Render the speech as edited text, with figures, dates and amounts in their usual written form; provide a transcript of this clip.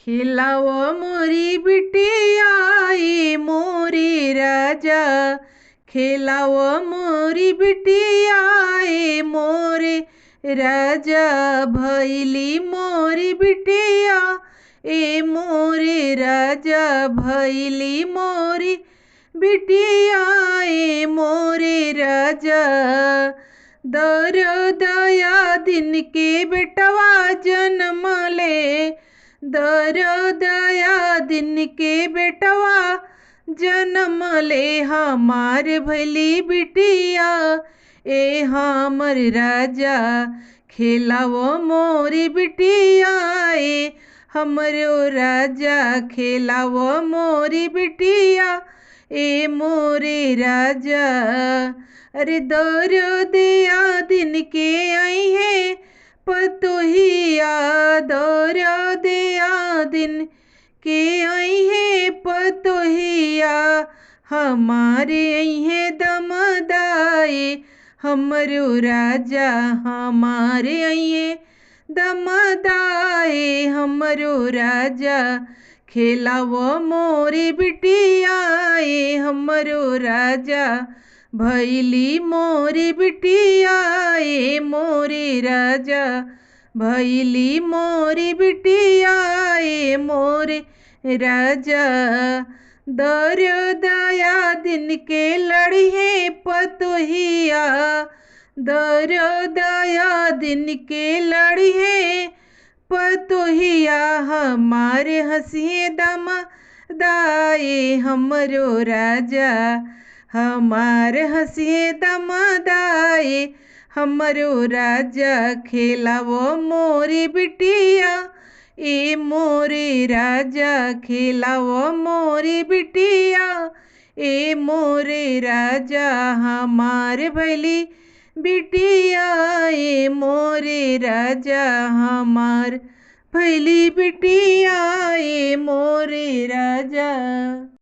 खिलाओ मोरी बिटिया ए मोरे राजा, खिलाओ मोरी बिटिया ए मोरे राजा। भैली मोरी बिटिया ए मोरे राजा, भैली मोरी बिटिया ए मोरे राजा। दर दया दिन के बेटवा जन्म ले, दर दया दिन के बेटवा जन्म ले। हमार भैली बिटिया ए हमर राजा, खिलाओ मोरी बिटिया ए हमरो राजा। खिलाओ मोरी बिटिया ए मोरे राजा। अरे दर दया दिन के आई है पतोहिया, दर दया दिन के आई है पतोहिया। हमारे आई है दमदाए हमरो राजा, हमारे आई है दमदाए हमरो राजा। खिलाओ मोरी बिटिया ए हमरो राजा, भैली मोरी बिटिया ए मोरे राजा। भैली मोरी बिटिया ए मोरे राजा। दर दया दिन के लड़ी है पतोहिया, दर दया दिन के लड़ी है पतोहिया। हमारे हंसिए दमदाए हमरो राजा, हमारे हंसिए दमदाए हमरो राजा। खिलाओ मोरी बिटिया ए मोरे राजा, खिलाओ मोरी बिटिया ए मोरे राजा। हमारे भैली बिटिया ए मोरे राजा, हमार भैली बिटिया ए मोरे राजा।